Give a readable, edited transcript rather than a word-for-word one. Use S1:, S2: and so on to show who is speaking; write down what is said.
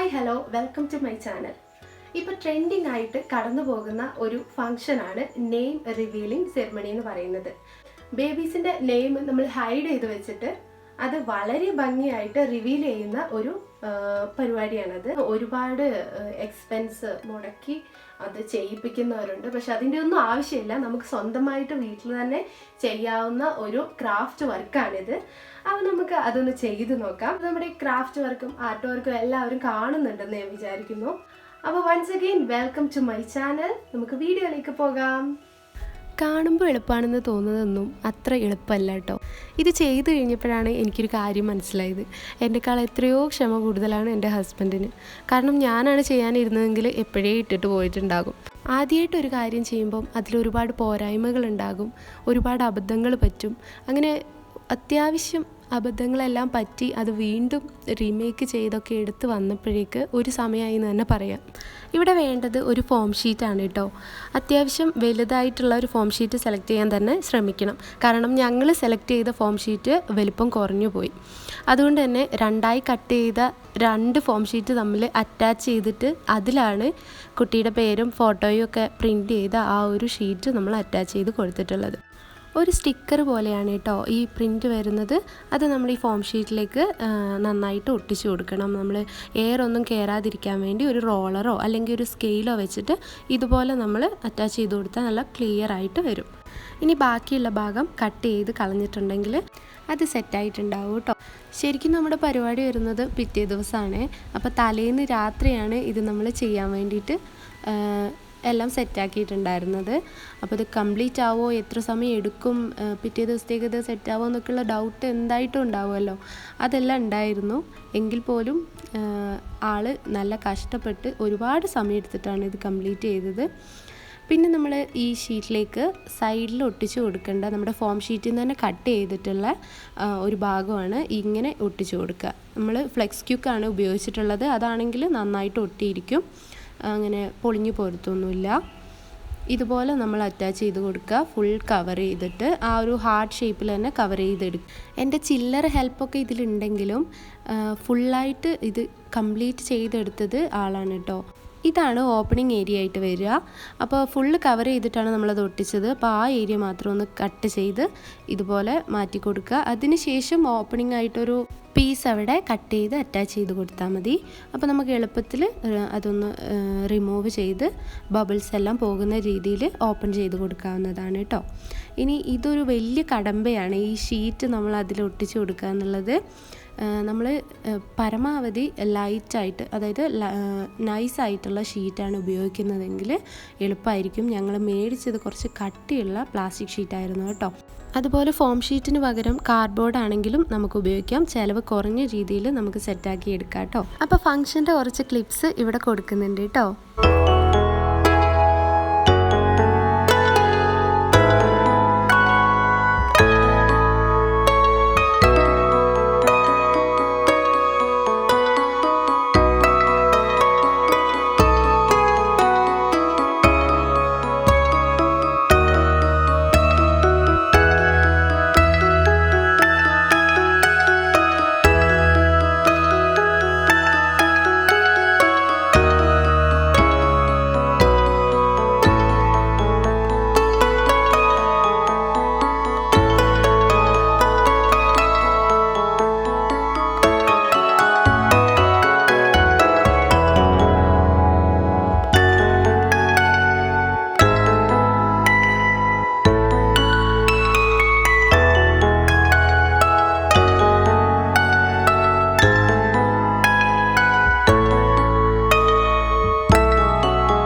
S1: Hi hello welcome to my channel. ഇപ്പോൾ trending ആയിട്ട് കടന്നു പോകുന്ന ഒരു ഫംഗ്ഷനാണ് നെയിം റിവീലിംഗ് സെറമണി എന്ന് പറയുന്നത്. ബേബീസിൻ്റെ നെയിം നമ്മൾ ഹൈഡ് ചെയ്ത് വെച്ചിട്ട് അത് വളരെ ഭംഗിയായിട്ട് റിവീൽ ചെയ്യുന്ന ഒരു പരിപാടിയാണത്. ഒരുപാട് എക്സ്പെൻസ് മുടക്കി അത് ചെയ്യിപ്പിക്കുന്നവരുണ്ട്. പക്ഷെ അതിൻ്റെ ഒന്നും ആവശ്യമില്ല, നമുക്ക് സ്വന്തമായിട്ട് വീട്ടിൽ തന്നെ ചെയ്യാവുന്ന ഒരു ക്രാഫ്റ്റ് വർക്കാണിത്. അപ്പോൾ നമുക്ക് അതൊന്ന് ചെയ്ത് നോക്കാം. നമ്മുടെ ക്രാഫ്റ്റ് വർക്കും ആർട്ട് വർക്കും എല്ലാവരും കാണുന്നുണ്ടെന്ന് ഞാൻ വിചാരിക്കുന്നു. അപ്പോൾ once again welcome to my channel. നമുക്ക് വീഡിയോയിലേക്ക് പോകാം. കാണുമ്പോൾ എളുപ്പമാണെന്ന് തോന്നുന്നതൊന്നും അത്ര എളുപ്പമല്ല കേട്ടോ. ഇത് ചെയ്ത് കഴിഞ്ഞപ്പോഴാണ് എനിക്കൊരു കാര്യം മനസ്സിലായത്. എന്നെക്കാൾ എത്രയോ ക്ഷമ കൂടുതലാണ് എൻ്റെ ഹസ്ബൻഡിന്. കാരണം ഞാനാണ് ചെയ്യാനിരുന്നതെങ്കിൽ എപ്പോഴേ ഇട്ടിട്ട് പോയിട്ടുണ്ടാകും. ആദ്യമായിട്ട് ഒരു കാര്യം ചെയ്യുമ്പം അതിലൊരുപാട് പോരായ്മകളുണ്ടാകും, ഒരുപാട് അബദ്ധങ്ങൾ പറ്റും. അങ്ങനെ അത്യാവശ്യം അബദ്ധങ്ങളെല്ലാം പറ്റി അത് വീണ്ടും റീമേക്ക് ചെയ്തൊക്കെ എടുത്ത് വന്നപ്പോഴേക്ക് ഒരു സമയമായി എന്ന് തന്നെ പറയാം. ഇവിടെ വേണ്ടത് ഒരു ഫോം ഷീറ്റാണ് കേട്ടോ. അത്യാവശ്യം വലുതായിട്ടുള്ള ഒരു ഫോം ഷീറ്റ് സെലക്ട് ചെയ്യാൻ തന്നെ ശ്രമിക്കണം. കാരണം ഞങ്ങൾ സെലക്ട് ചെയ്ത ഫോം ഷീറ്റ് വലിപ്പം കുറഞ്ഞു പോയി. അതുകൊണ്ട് തന്നെ രണ്ടായി കട്ട് ചെയ്ത 2 ഫോം ഷീറ്റ് തമ്മിൽ അറ്റാച്ച് ചെയ്തിട്ട് അതിലാണ് കുട്ടിയുടെ പേരും ഫോട്ടോയും ഒക്കെ പ്രിൻ്റ് ചെയ്ത ആ ഒരു ഷീറ്റ് നമ്മൾ അറ്റാച്ച് ചെയ്ത് കൊടുത്തിട്ടുള്ളത്. ഒരു സ്റ്റിക്കർ പോലെയാണ് കേട്ടോ ഈ പ്രിൻ്റ് വരുന്നത്. അത് നമ്മൾ ഈ ഫോം ഷീറ്റിലേക്ക് നന്നായിട്ട് ഒട്ടിച്ചു കൊടുക്കണം. നമ്മൾ എയർ ഒന്നും കയറാതിരിക്കാൻ വേണ്ടി ഒരു റോളറോ അല്ലെങ്കിൽ ഒരു സ്കെയിലോ വെച്ചിട്ട് ഇതുപോലെ നമ്മൾ അറ്റാച്ച് ചെയ്ത് കൊടുത്താൽ നല്ല ക്ലിയർ ആയിട്ട് വരും. ഇനി ബാക്കിയുള്ള ഭാഗം കട്ട് ചെയ്ത് കളഞ്ഞിട്ടുണ്ടെങ്കിൽ അത് സെറ്റായിട്ടുണ്ടാവും കേട്ടോ. ശരിക്കും നമ്മുടെ പരിപാടി വരുന്നത് പിറ്റേ ദിവസമാണ്. അപ്പോൾ തലേന്ന് രാത്രിയാണ് ഇത് നമ്മൾ ചെയ്യാൻ വേണ്ടിയിട്ട് എല്ലാം സെറ്റാക്കിയിട്ടുണ്ടായിരുന്നത്. അപ്പോൾ ഇത് കംപ്ലീറ്റ് ആവോ, എത്ര സമയം എടുക്കും, പിറ്റേ ദിവസത്തേക്ക് ഇത് സെറ്റാവോ എന്നൊക്കെയുള്ള ഡൗട്ട് എന്തായിട്ടും ഉണ്ടാവുമല്ലോ. അതെല്ലാം ഉണ്ടായിരുന്നു. എങ്കിൽ പോലും ആൾ നല്ല കഷ്ടപ്പെട്ട് ഒരുപാട് സമയം എടുത്തിട്ടാണ് ഇത് കംപ്ലീറ്റ് ചെയ്തത്. പിന്നെ നമ്മൾ ഈ ഷീറ്റിലേക്ക് സൈഡിൽ ഒട്ടിച്ച് കൊടുക്കേണ്ട നമ്മുടെ ഫോം ഷീറ്റിൽ നിന്ന് തന്നെ കട്ട് ചെയ്തിട്ടുള്ള ഒരു ഭാഗമാണ് ഇങ്ങനെ ഒട്ടിച്ച് കൊടുക്കുക. നമ്മൾ ഫ്ലെക്സ് ക്യൂക്കാണ് ഉപയോഗിച്ചിട്ടുള്ളത്. അതാണെങ്കിൽ നന്നായിട്ട് ഒട്ടിയിരിക്കും, അങ്ങനെ പൊളിഞ്ഞു പോരത്തൊന്നുമില്ല. ഇതുപോലെ നമ്മൾ അറ്റാച്ച് ചെയ്ത് കൊടുക്കുക. ഫുൾ കവർ ചെയ്തിട്ട് ആ ഒരു ഹാർട്ട് ഷേപ്പിൽ തന്നെ കവർ ചെയ്തെടുക്കും. എൻ്റെ ചില്ലറ ഹെൽപ്പൊക്കെ ഇതിലുണ്ടെങ്കിലും ഫുള്ളായിട്ട് ഇത് കംപ്ലീറ്റ് ചെയ്തെടുത്തത് ആളാണ് കേട്ടോ. ഇതാണ് ഓപ്പണിംഗ് ഏരിയ ആയിട്ട് വരിക. അപ്പോൾ ഫുള്ള് കവർ ചെയ്തിട്ടാണ് നമ്മളത് ഒട്ടിച്ചത്. അപ്പോൾ ആ ഏരിയ മാത്രം ഒന്ന് കട്ട് ചെയ്ത് ഇതുപോലെ മാറ്റി കൊടുക്കുക. അതിനുശേഷം ഓപ്പണിംഗ് ആയിട്ടൊരു പീസ് അവിടെ കട്ട് ചെയ്ത് അറ്റാച്ച് ചെയ്ത് കൊടുത്താൽ മതി. അപ്പോൾ നമുക്ക് എളുപ്പത്തിൽ അതൊന്ന് റിമൂവ് ചെയ്ത് ബബിൾസ് എല്ലാം പോകുന്ന രീതിയിൽ ഓപ്പൺ ചെയ്ത് കൊടുക്കാവുന്നതാണ് കേട്ടോ. ഇനി ഇതൊരു വലിയ കടമ്പയാണ് ഈ ഷീറ്റ് നമ്മൾ അതിൽ ഒട്ടിച്ച് കൊടുക്കുക എന്നുള്ളത്. നമ്മൾ പരമാവധി ലൈറ്റായിട്ട്, അതായത് നൈസായിട്ടുള്ള ഷീറ്റാണ് ഉപയോഗിക്കുന്നതെങ്കിൽ എളുപ്പമായിരിക്കും. ഞങ്ങൾ മേടിച്ചത് കുറച്ച് കട്ടിയുള്ള പ്ലാസ്റ്റിക് ഷീറ്റായിരുന്നു കേട്ടോ. അതുപോലെ ഫോം ഷീറ്റിന് പകരം കാർഡ്ബോർഡ് ആണെങ്കിലും നമുക്ക് ഉപയോഗിക്കാം. ചിലവ് കുറഞ്ഞ രീതിയിൽ നമുക്ക് സെറ്റാക്കി എടുക്കാം കേട്ടോ. അപ്പോൾ ഫംഗ്ഷൻ്റെ കുറച്ച് ക്ലിപ്സ് ഇവിടെ കൊടുക്കുന്നുണ്ട് കേട്ടോ.